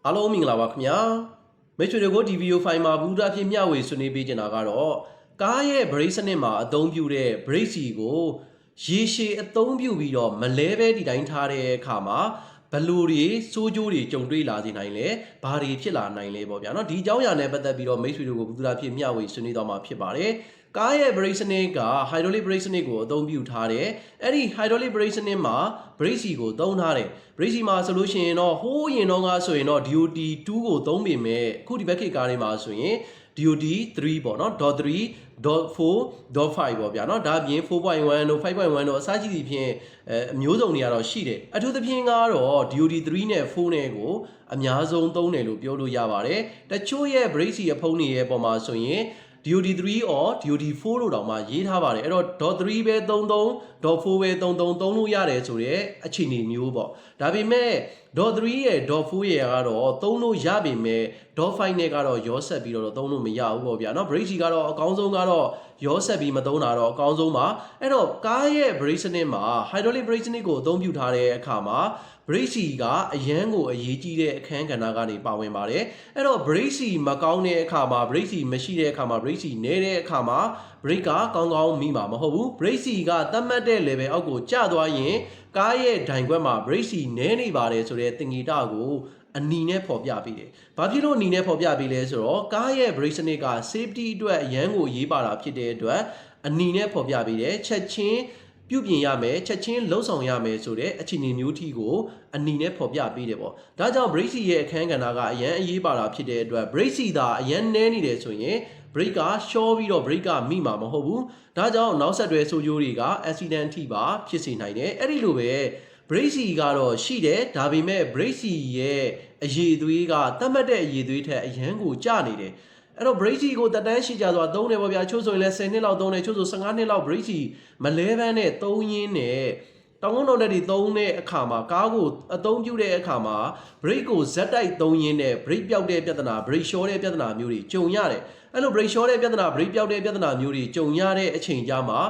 အားလုံးမင်္ဂလာပါခင်ဗျာမိတ်ဆွေတို့ဒီဗီဒီယိုဖိုင်မှာဘူးသားဖြစ်မျှဝေဆွေးနွေးပေးချင်တာကတော့ကားရဲ့ brake စနစ်မှာအသုံးပြုတဲ့ brake စီကိုရေရှည်အသုံးပြုပြီးတော့မလဲပဲဒီတိုင်းထားတဲ့အခါမှာဘလို့တွေစိုးကျိုးတွေကြုံတွေ့လာစေနိုင်လဲဘာတွေဖြစ်လာနိုင်လဲပေါ့ဗျာနော်ဒီအကြောင်းအရာနဲ့ပတ်သက်ပြီးတော့မိတ်ဆွေတို့ကိုဘူးသားဖြစ်မျှဝေဆွေးနွေးသွားမှာဖြစ်ပါတယ်ကားရဲ့ brake စနစ်က hydraulic brake စနစ်ကိုအသုံးပြုထားတယ်အဲ့ဒီ hydraulic brake စနစ်မှာ brake စီကိုသုံးထားတယ် brake စီမှာဆိုလို့ရှိရင်တော့ဟိုးရင်တော့ကဆိုရင်တော့ DOT 2ကိုသုံးပေမဲ့အခုဒီဘက်ခေတ်ကားတွေမှာဆိုရင် DOT 3ပေါ့နော် .3 .4 .5 ပေါ့ဗျာနော်ဒါအပြင် 4.1 တို့ 5.1 တို့အစရှိသဖြင့်အမျိုးစုံတွေကတော့ရှိတယ်အထူးသဖြင့်ကတော့ DOT 3နဲ့4နဲ့ကိုအများဆုံးသုံးတယ်လို့ပြောလို့ရပါတယ်တချို့ရဲ့ brake စီအဖုံးတွေရဲ့ပုံမှာဆိုရင်DOT 3 or DOT 4လို့တောင်မှရေးထားပါတယ်အဲ့တော့ .3 ပဲ33 .4 ပဲ33သုံးလို့ရတယ်ဆိုတဲ့အခြေအနေမျိုးပေါ့ဒါပေမဲ့ .3 ရဲ့ .4 ရဲ့ကတော့သုံးလို့ရပေမဲ့ .5 နဲ့ကတော့ရောဆက်ပြီးတော့သုံးလို့မရဘူးပေါ့ဗျာเนาะ brake စီကတော့အကောင်းဆုံးကတော့ရောဆက်ပြီးမသုံးတာတော့အကောင်းဆုံးပါအဲ့တော့ကားရဲ့ brake စနစ်မှာ hydraulic brake စနစ်ကိုအသုံးပြုထားတဲ့အခါမှာ brake စီကအရန်ကိုအရေးကြီးတဲ့အခန်းကဏ္ဍကနေပါဝင်ပါတယ်အဲ့တော့ brake စီမကောင်းတဲ့အခါမှာ brake စီမရှိတဲ့အခါမှာ brake စီနည်းတဲ့အခါမှာ brake ကကောင်းကောင်းမိမှာမဟုတ်ဘူး brake စီကသတ်မှတ်တဲ့ level အောက်ကိုကျသွားရင်ကားရဲ့ဒိုင်ခွက်မှာ brake စီနည်းနေပါတယ်ဆိုတဲ့သင်္ကေတကိုအနီနဲ့ဖော်ပြပေးတယ်။ဘာဖြစ်လို့အနီနဲ့ဖော်ပြပေးလဲဆိုတော့ကားရဲ့ brake စနစ်က safety အတွက်အရန်ကိုရေးပါတာဖြစ်တဲ့အတွက်အနီနဲ့ဖော်ပြပေးတယ်။ချက်ချင်းပြုပြင်ရမယ်ချက်ချင်းလှုပ်ဆောင်ရမယ်ဆိုတဲ့အခြေအနေမျိုးထိကိုအနီနဲ့ဖော်ပြပေးတယ်ပေါ့။ဒါကြောင့် brake စီရဲ့အခန်းကဏ္ဍကအရန်အရေးပါတာဖြစ်တဲ့အတွက် brake စီသာအရန်နည်းနေတယ်ဆိုရင် brake ကရှော့ပြီးတော့ brake ကမိမှာမဟုတ်ဘူး။ဒါကြောင့်နောက်ဆက်တွဲဆိုးကျိုးတွေက accident ထိပါဖြစ်စေနိုင်တယ်။အဲ့ဒီလိုပဲ brake စီကတော့ရှိတယ်ဒါပေမဲ့ brake စီရဲ့အရေးသွေးကသတ်မှတ်တဲ့အရေးသွေးထက်အရန်ကိုကျနေတယ်အဲ့တော့ brake စီကိုတက်တန်းရှိကြဆိုတာသုံးတယ်ပေါ့ဗျာချို့ဆိုရင်လည်း10နှစ်လောက်သုံးတယ်ချို့ဆို15နှစ်လောက် brake စီမလဲပန်းနဲ့သုံးရင်းနဲ့တောင်ကုန်းတော်တက်တွေသုံးတဲ့အခါမှာကားကိုအသုံးပြုတဲ့အခါမှာ brake ကိုဇက်တိုက်သုံးရင်းနဲ့ brake ပြောက်တဲ့ပြဿနာ brake ရှော့တဲ့ပြဿနာမျိုးတွေကြုံရတယ်အဲ့လို brake ရှော့တဲ့ပြဿနာ brake ပြောက်တဲ့ပြဿနာမျိုးတွေကြုံရတဲ့အချိန်ကြာမှာ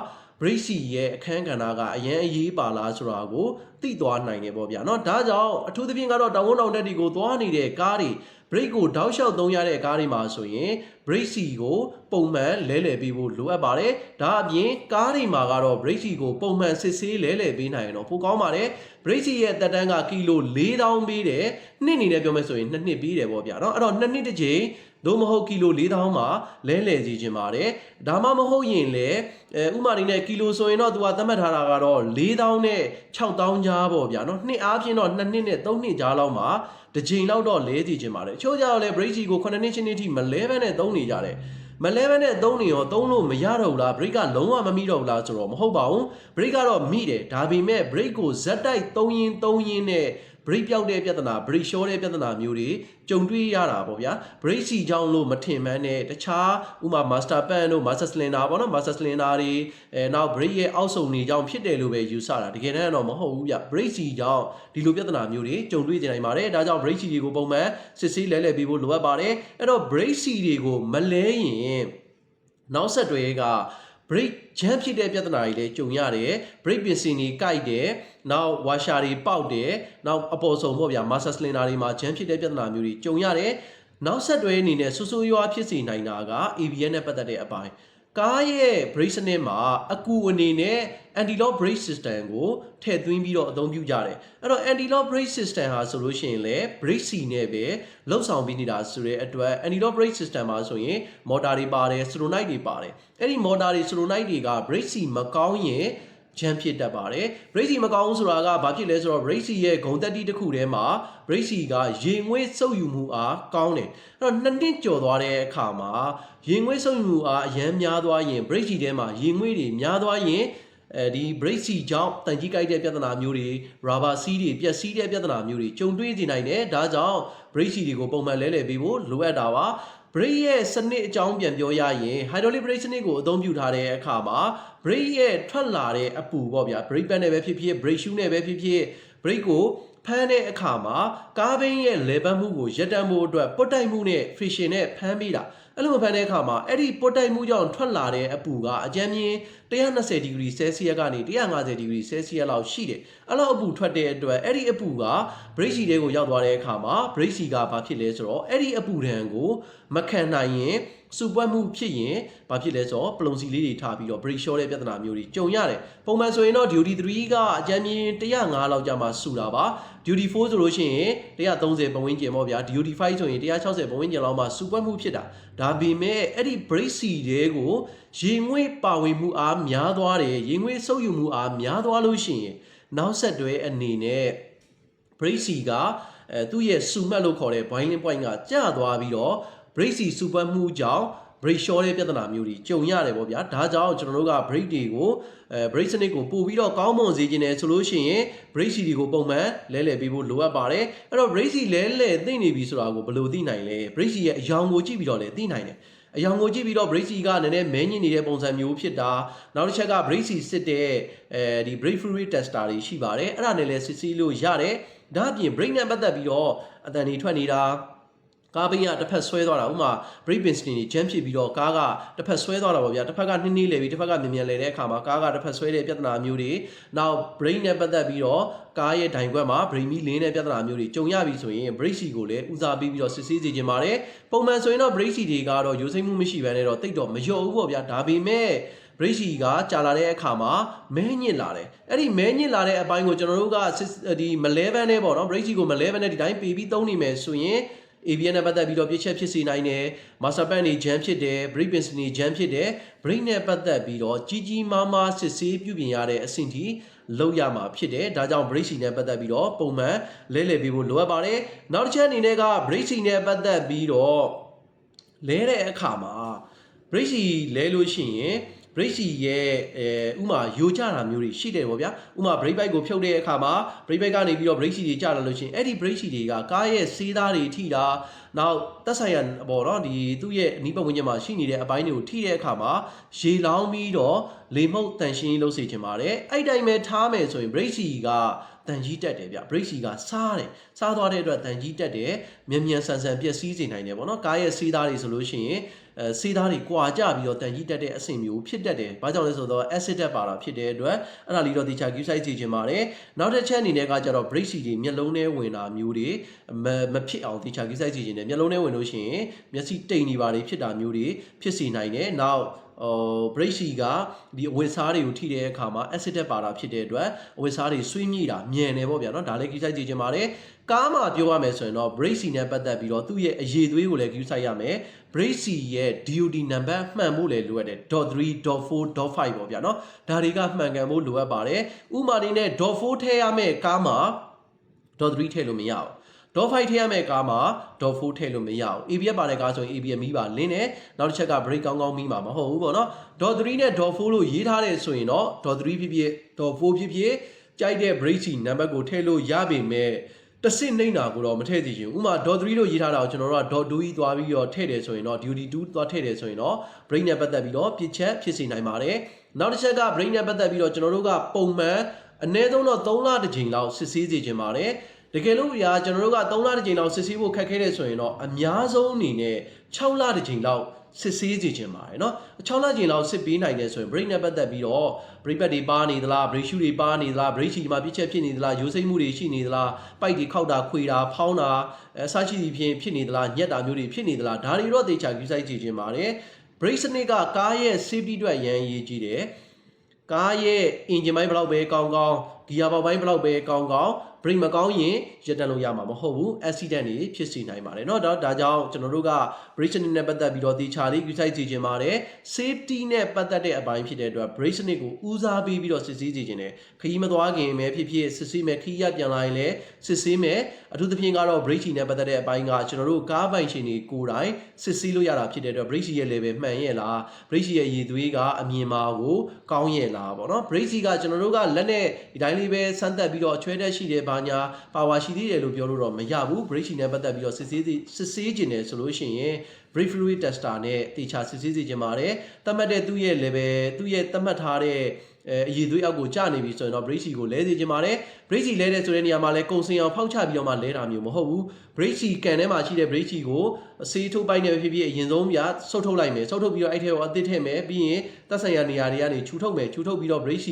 brake စီရဲ့အခန်းကဏ္ဍကအရန်အရေးပါလားဆိုတာကိုသိသွားနိုင်တယ်ပေါ့ဗျာเนาะဒါကြောင့်အထူးသဖြင့်ကတော့တောင်ကုန်းတောင်တက်တွေကိုသွားနေတဲ့ကားတွေ brake ကိုတောက်လျှောက်သုံးရတဲ့ကားတွေမှာဆိုရင် brake စီကိုပုံမှန်လဲလှယ်ပေးဖို့လိုအပ်ပါတယ်ဒါအပြင်ကားတွေမှာကတော့ brake စီကိုပုံမှန်စစ်ဆေးလဲလှယ်ပေးနိုင်ရင်တော့ပိုကောင်းပါတယ် brake စီရဲ့တက်တန်းကကီလို4000ပေးတယ်နှစ်အနေနဲ့ပြောမယ်ဆိုရင်2နှစ်ပေးတယ်ပေါ့ဗျာเนาะအဲ့တော့2နှစ်တစ်ချိန်သို့မဟုတ်ကီလို4000မှာလဲလှယ်စီခြင်းပါတယ်ဒါမှမဟုတ်ရင်လည်းဥမာနေနဲ့ကီလိုဆိုရင်တော့သူကသတ်မှတ်ထားတာကတော့4000နဲ့6000ကြားပေါ့ဗျာเนาะနှစ်အားဖြင့်တော့2နှစ်နဲ့3နှစ်ကြားလောက်မှာတစ်ချိန်လောက်တော့လဲစီခြင်းပါတယ်အချို့ကြတော့လဲ brake စီကို9နှစ်ချင်းနှစ်ထိမလဲဘဲနဲ့သုံးနေကြတယ်မလဲဘဲနဲ့သုံးနေရောသုံးလို့မရတော့ဘူးလား brake ကလုံးဝမမိတော့ဘူးလားဆိုတော့မဟုတ်ပါဘူး brake ကတော့မိတယ်ဒါပေမဲ့ brake ကိုဇက်တိုက်သုံးရင်းနဲ့ brake ပြောက်တဲ့ပြဿနာ brake ရှော့တဲ့ပြဿနာမျိုးတွေကြုံတွေ့ရတာပေါ့ဗျာ brake စီကြောင့်လို့မထင်မှန်းနဲ့တခြားဥမာ master pan တို့ master cylinder ပေါ့နော် master cylinder တွေနောက် brake ရဲ့အောက်ဆုံတွေကြောင့်ဖြစ်တယ်လို့ပဲယူဆတာတကယ်တမ်းတော့မဟုတ်ဘူးဗျ brake စီကြောင့်ဒီလိုပြဿနာမျိုးတွေကြုံတွေ့နေနိုင်ပါတယ်ဒါကြောင့် brake စီတွေကိုပုံမှန်စစ်ဆေးလဲလှယ်ပေးဖို့လိုအပ်ပါတယ်အဲ့တော့ brake စီတွေကိုမလဲရင်နောက်ဆက်တွဲကbrake jam ဖြစ်တဲ့ပြဿနာတွေလည်းကြုံရတယ် brake ပင်စင်တွေကိုက်တယ်နောက် washer တွေပေါက်တယ်နောက်အပေါ်ဆုံးပေါ့ဗျာ master cylinder တွေမှာ jam ဖြစ်တဲ့ပြဿနာမျိုးတွေကြုံရတယ်နောက်ဆက်တွဲအနေနဲ့ဆူရွားဖြစ်စေနိုင်တာက ABS နဲ့ပတ်သက်တဲ့အပိုင်းကားရဲ့ brake စနစ်မှာအကူအနေနဲ့ anti-lock brake system ကိုထည့်သွင်းပြီးတော့အသုံးပြုကြတယ်အဲ့တော့ anti-lock brake system ဟာဆိုလို့ရှိရင်လည်း brake စီနဲ့ပဲလှုပ်ဆောင်ပြီးနေတာဆိုတဲ့အတွက် anti-lock brake system မှာဆိုရင်မော်တာတွေပါတယ် solenoid တွေပါတယ်အဲ့ဒီမော်တာတွေ solenoid တွေက brake စီမကောင်းရင်ဂျမ်ဖြစ်တတ်ပါတယ် brake စီမကောင်းဆိုတာကဘာဖြစ်လဲဆိုတော့ brake စီရဲ့ဂုံတက်တီတစ်ခုထဲမှာ brake စီကရေငွေ့စုပ်ယူမှုအားကောင်းတယ်အဲ့တော့2နှစ်ကျော်သွားတဲ့အခါမှာရေငွေ့စုပ်ယူမှုအားအရန်များသွားရင် brake စီထဲမှာရေငွေ့တွေများသွားရင်ဒီ brake စီကြောင့်တန်ကြီးကိုက်တဲ့ပြဿနာမျိုးတွေ rubber စီးတွေပြက်စီးတဲ့ပြဿနာမျိုးတွေကြုံတွေ့နေနိုင်တယ်ဒါကြောင့် brake စီတွေကိုပုံမှန်လဲလှယ်ပေးဖို့လိုအပ်တာပါbrake ရဲ့စနစ်အကြောင်းပြန်ပြောရရင် hydraulic brake စနစ်ကိုအသုံးပြုထားတဲ့အခါမှာ brake ရဲ့ထွက်လာတဲ့အပူပေါ့ဗျာ brake pad နဲ့ပဲဖြစ်ဖြစ် brake shoe နဲ့ပဲဖြစ်ဖြစ် brake ကို ဖမ်းတဲ့အခါမှာကားဘင်းရဲ့လေပတ်မှုကိုရပ်တန့်ဖို့အတွက်ပုတ်တိုက်မှုနဲ့ friction နဲ့ဖမ်းပြီးတာအဲ့လိုဖမ်းတဲ့အခါမှာအဲ့ဒီပုတ်တိုက်မှုကြောင့်ထွက်လာတဲ့အပူကအကြမ်းမြင်120 ဒီဂရီဆဲလ်စီယပ်ကနေ150 ဒီဂရီဆဲလ်စီယပ်လောက်ရှိတယ်အဲ့လိုအပူထွက်တဲ့အတွက်အဲ့ဒီအပူက brake စီတွေကိုရောက်သွားတဲ့အခါမှာ brake စီကဘာဖြစ်လဲဆိုတော့အဲ့ဒီအပူဒဏ်ကိုမခံနိုင်ရင်စုပွက်မှုဖြစ်ရင်ဘာဖြစ်လဲဆိုတော့ပလုံစီလေးတွေထားပြီးတော့ brake short တဲ့ပြဿနာမျိုးတွေကြုံရတယ်ပုံမှန်ဆိုရင်တော့ duty 3ကအကြမ်းမြင်105လောက်ကြာမှစုတာပါ duty 4ဆိုလို့ရှိရင်130ပတ်ဝန်းကျင်ပေါ့ဗျာ duty 5ဆိုရင်160ပတ်ဝန်းကျင်လောက်မှစုပွက်မှုဖြစ်တာဒါပေမဲ့အဲ့ဒီ brake စီတွေကိုရေငွေ့ပါဝင်မှုအားများသွားတယ်ရေငွေ့ဆုပ်ယူမှုအားများသွားလို့ရှိရင်နောက်ဆက်တွဲအနေနဲ့ brake စီကသူ့ရဲ့စုမှတ်လို့ခေါ်တဲ့ boiling point ကကျသွားပြီးတော့ brake စီစုပွက်မှုကြောင့် brake short တဲ့ပြဿနာမျိုးတွေကြုံရတယ်ပေါ့ဗျာဒါကြောင့်ကျွန်တော်တို့က brake တွေကိုbrake စနစ်ကိုပို့ပြီးတော့ကောင်းမွန်စေခြင်းနဲ့ဆိုလို့ရှိရင် brake စီတွေကိုပုံမှန်လဲလှယ်ပေးဖို့လိုအပ်ပါတယ်အဲ့တော့ brake စီလဲလှယ်သိနေပြီဆိုတာကိုဘယ်လိုသိနိုင်လဲ brake စီရဲ့အယောင်ကိုကြည့်ပြီးတော့လည်းသိနိုင်တယ်အယောင်ကိုကြည့်ပြီးတော့ brake စီကနည်းနည်းမဲညစ်နေတဲ့ပုံစံမျိုးဖြစ်တာနောက်တစ်ချက်က brake စီစစ်တဲ့ဒီ brake fluid tester တွေရှိပါတယ်အဲ့ဒါနဲ့လည်းစစ်ဆေးလို့ရတယ်ဒါအပြင် brake နဲ့ပတ်သက်ပြီးတော့အတန်တွေထွက်နေတာကားဘင်းကတစ်ဖက်ဆွဲသွားတာဥမာ brake piston တွေ jam ဖြစ်ပြီးတော့ကားကတစ်ဖက်ဆွဲသွားတာပေါ့ဗျာတစ်ဖက်ကနှင်းနှီးလေပြီးတစ်ဖက်ကမြန်မြန်လေတဲ့အခါမှာကားကတစ်ဖက်ဆွဲတဲ့ပြဿနာမျိုးတွေနောက် brake နဲ့ပတ်သက်ပြီးတော့ကားရဲ့ဒိုင်ခွက်မှာ brake မီးလင်းတဲ့ပြဿနာမျိုးတွေကြုံရပြီဆိုရင် brake စီကိုလည်းဦးစားပေးပြီးတော့စစ်ဆေးစေချင်ပါတယ်ပုံမှန်ဆိုရင်တော့ brake စီတွေကတော့ရိုးစိမ့်မှုမရှိဘဲနဲ့တော့တိတ်တော့မလျော့ဘူးပေါ့ဗျာဒါပေမဲ့ brake စီကကြာလာတဲ့အခါမှာမဲညစ်လာတယ်အဲ့ဒီမဲညစ်လာတဲ့အပိုင်းကိုကျွန်တော်တို့ကဒီမလဲဘန်းနဲ့ပေါ့နော် brake စီကိုမလဲဘန်းနဲ့ဒီတိုင်းပေးပြီးသုံးနေမယ်ဆိုရင်ABS နဲ့ပတ်သက်ပြီးတော့ပြည့်ချက်ဖြစ်စေနိုင်တယ် master pan တွေ jam ဖြစ်တယ် brake piston တွေ jam ဖြစ်တယ် brake နဲ့ပတ်သက်ပြီးတော့ကြီးကြီးမားမားစစ်ဆေးပြုပြင်ရတဲ့အဆင့်ထိလောက်ရမှာဖြစ်တယ်ဒါကြောင့် brake စီနဲ့ပတ်သက်ပြီးတော့ပုံမှန်လဲလှယ်ပေးဖို့လိုအပ်ပါတယ်နောက်တစ်ချက်အနေနဲ့က brake စီနဲ့ပတ်သက်ပြီးတော့လဲတဲ့အခါမှာ brake စီလဲလို့ရှိရင် brake စီရဲ့ဥမာယိုကျတာမျိုးတွေရှိတယ်ပေါ့ဗျာဥမာ brake bike ကိုဖြုတ်တဲ့အခါမှာ brake bike ကနေပြီးတော့ brake စီတွေကျလာလို့ရှိရင်အဲ့ဒီ brake စီတွေကကားရဲ့ဆေးသားတွေထိတာနောက်သက်ဆိုင်ရာပေါ့နော်ဒီသူ့ရဲ့အနီးပတ်ဝန်းကျင်မှာရှိနေတဲ့အပိုင်းတွေကိုထိတဲ့အခါမှာရေလောင်းပြီးတော့လေမှုတ်တန်ရှင်းလုပ်စေချင်ပါတယ်အဲ့တိုင်းပဲထားမယ်ဆိုရင် brake စီကတန်ကြီးတက်တယ်ဗျ brake စီကစားတယ်စားသွားတဲ့အတွက်တန်ကြီးတက်တယ်မြန်မြန်ဆန်ဆန်ပျက်စီးစေနိုင်တယ်ပေါ့နော်ကားရဲ့ဆေးသားတွေဆိုလို့ရှိရင်ဆေးသားတွေကွာကြပြီးတော့တန်ကြီးတက်တဲ့အဆင့်မျိုးဖြစ်တတ်တယ်။ဘာကြောင့်လဲဆိုတော့ acid တက်ပါတာဖြစ်တဲ့အတွက်အဲ့ဒါလေးတော့တေချာ queue site ကြည့်ချင်ပါတယ်။နောက်တစ်ချက်အနေနဲ့ကကျတော့ brake စီတွေမျက်လုံးထဲဝင်တာမျိုးတွေမဖြစ်အောင်တေချာ queue site ကြည့်ချင်တယ်။မျက်လုံးထဲဝင်လို့ရှိရင်မျက်စိတိမ်နေပါလေဖြစ်တာမျိုးတွေဖြစ်စေနိုင်တယ်။နောက်brake စီကဒီအဝတ်စားတွေကိုထိတဲ့အခါမှာ acid တက်ပါတာဖြစ်တဲ့အတွက်အဝတ်စားတွေဆွေးမြေ့တာမြန်တယ်ပေါ့ဗျာနော်ဒါလည်း queue site ကြည့်ချင်ပါတယ်။ကားမှာပြောရမယ်ဆိုရင်တော့ brake စီနဲ့ပတ်သက်ပြီးတော့သူ့ရဲ့အရေးသွေးကိုလည်း queue site ရမယ်။ brake စီရဲ့ DOT နံပါတ်မှန်ဖို့လည်းလိုအပ်တယ် .3 .4 .5 ပေါ့ဗျာနော်ဒါတွေကမှန်ကန်ဖို့လိုအပ်ပါတယ်ဥပမာအနေနဲ့ .4 ထည့်ရမယ့်ကားမှာ .3 ထည့်လို့မရဘူး.5 ထည့်ရမယ့်ကားမှာ .4 ထည့်လို့မရဘူး ABS ပါတဲ့ကားဆိုရင် ABS မီးပါလင်းတယ်နောက်တစ်ချက်က brake ကောင်းကောင်းမီးမှာမဟုတ်ဘူးပေါ့နော် .3 နဲ့ .4 လို့ရေးထားတယ်ဆိုရင်တော့ .3 ဖြစ်ဖြစ် .4 ဖြစ်ဖြစ်ကြိုက်တဲ့ brake စီနံပါတ်ကိုထည့်လို့ရပေမဲ့တဆင့်နှိမ့်တာကိုတော့မထည့်သေးချင်ဘူးဥမာ .3 လို့ရေးထားတာကိုကျွန်တော်တို့က .2 ကြီးသွားပြီးတော့ထည့်တယ်ဆိုရင်တော့ duty 2သွားထည့်တယ်ဆိုရင်တော့ brake နဲ့ပတ်သက်ပြီးတော့ပြစ်ချက်ဖြစ်စေနိုင်ပါတယ်နောက်တစ်ချက်က brake နဲ့ပတ်သက်ပြီးတော့ကျွန်တော်တို့ကပုံမှန်အနည်းဆုံးတော့3လတစ်ကြိမ်လောက်စစ်ဆေးစေချင်ပါတယ်တကယ်လို့ဗျာကျွန်တော်တို့က3လတစ်ကြိမ်လောက်စစ်ဆေးဖို့ခက်ခဲတယ်ဆိုရင်တော့အများဆုံးအနေနဲ့6လတစ်ကြိမ်လောက်စစ်ဆေးစေချင်ပါတယ်เนาะ6လချိန်လောက်စစ်ပေးနိုင်တယ်ဆိုရင် brake နဲ့ပတ်သက်ပြီးတော့ brake pad တွေပါနေသလား brake shoe တွေပါနေသလား brake ချီမှာပြစ်ချက်ဖြစ်နေသလားရိုးစိမ့်မှုတွေရှိနေသလားပိုက်တွေခောက်တာခွေတာဖောင်းတာအစရှိသည်ဖြင့်ဖြစ်နေသလားညက်တာမျိုးတွေဖြစ်နေသလားဒါတွေတော့သေချာ queue site ကြည့်ခြင်းပါတယ် brake စနစ်ကကားရဲ့ safety အတွက်ရန်အရေးကြီးတယ်ကားရဲ့ engine ပိုင်းဘယ်လောက်ပဲကောင်းကောင်း gear box ပိုင်းဘယ်လောက်ပဲကောင်းကောင်း brake မကောင်းရင်ရပ်တန့်လို့ရမှာမဟုတ်ဘူး accident တွေဖြစ်စေနိုင်ပါတယ်เนาะဒါကြောင့်ကျွန်တော်တို့က brake စနစ်နဲ့ပတ်သက်ပြီးတော့တေချာလေး queue site ကြည့်ခြင်းပါတယ် safety နဲ့ပတ်သက်တဲ့အပိုင်းဖြစ်တဲ့အတွက် brake စနစ်ကိုဦးစားပေးပြီးတော့စစ်ဆေးကြည့်ခြင်းတယ်ခရီးမသွားခင်ပဲဖြစ်ဖြစ်စစ်ဆေးမယ်ခရီးရပြန်လာရင်လည်းစစ်ဆေးမယ်အထူးသဖြင့်ကတော့ brake ချီနဲ့ပတ်သက်တဲ့အပိုင်းကကျွန်တော်တို့ကားပိုင်ရှင်တွေကိုယ်တိုင်စစ်ဆေးလို့ရတာဖြစ်တဲ့အတွက် brake ချီရဲ့ level မှန်ရဲ့လား brake ချီရဲ့ရည်သွေးကအမြင်မှာကိုကောင်းရဲ့လားပေါ့နော် brake ချီကကျွန်တော်တို့ကလက်နဲ့ဒီတိုင်းလေးပဲစမ်းသပ်ပြီးတော့အချွဲတက်ရှိတယ်ဘာညာပါဝါရှိသေးတယ်လို့ပြောလို့တော့မရဘူး brake ချီနဲ့ပတ်သက်ပြီးတော့စစ်ဆေးခြင်းတယ်ဆိုလို့ရှိရင် brake fluid tester နဲ့တေချာစစ်ဆေးစေချင်ပါတယ်သတ်မှတ်တဲ့သူ့ရဲ့ level သူ့ရဲ့သတ်မှတ်ထားတဲ့ အရေးသွေးအောက်ကိုကျနေပြီဆိုရင်တော့ brake ကိုလဲစေချင်ပါတယ် brake လဲတဲ့ဆိုတဲ့နေရာမှာလဲကုံစင်အောင်ဖောက်ချပြီးတော့မှလဲတာမျိုးမဟုတ်ဘူး brake ကန်ထဲမှာရှိတဲ့ brake ကိုအစေးထုတ်ပိုင်းနဲ့ဖြစ်ဖြစ်အရင်ဆုံးပြဆုတ်ထုတ်လိုက်မယ်ဆုတ်ထုတ်ပြီးတော့အဲ့ထဲကိုအသစ်ထည့်မယ်ပြီးရင်သက်ဆိုင်ရာနေရာတွေကနေခြူထုတ်မယ်ခြူထုတ်ပြီးတော့ brake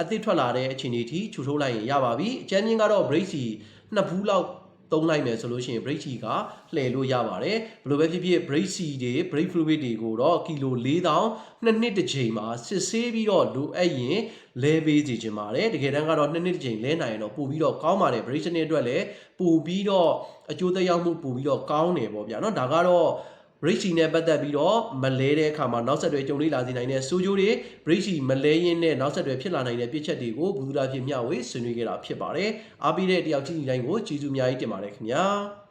အသစ်ထွက်လာတဲ့အခြေအနေထိခြူထုတ်လိုက်ရင်ရပါပြီအကျဉ်းချင်းကတော့ brake နှစ်ဘူးလောက်သုံးလိုက်မယ်ဆိုလို့ရှိရင် brake ကလှည့်လို့ရပါတယ်ဘယ်လိုပဲဖြစ်ဖြစ် brake တွေ brake fluid တွေကိုတော့ကီလို4000နှစ်တစ်ချိန်မှာစစ်ဆေးပြီးတော့လိုအပ်ရင်လဲပေးစီခြင်းပါတယ်တကယ်တမ်းကတော့နှစ်တစ်ချိန်လဲနိုင်ရင်တော့ပို့ပြီးတော့ကောင်းပါတယ် brake နဲ့အတွက်လည်းပို့ပြီးတော့အကျိုးသက်ရောက်မှုပို့ပြီးတော့ကောင်းတယ်ပေါ့ဗျာเนาะဒါကတော့ brake နဲ့ပတ်သက်ပြီးတော့မလဲတဲ့အခါမှာနောက်ဆက်တွဲကြုံတွေ့လာစေနိုင်တဲ့ဆိုးကျိုးတွေ brake မလဲရင်းနဲ့နောက်ဆက်တွဲဖြစ်လာနိုင်တဲ့ပြစ်ချက်တွေကိုဘူးသူလာဖြစ်မျှဝေဆွေးနွေးခဲ့တာဖြစ်ပါတယ်အားပေးတဲ့တယောက်ချင်းတိုင်းကိုကျေးဇူးအများကြီးတင်ပါတယ်ခင်ဗျာ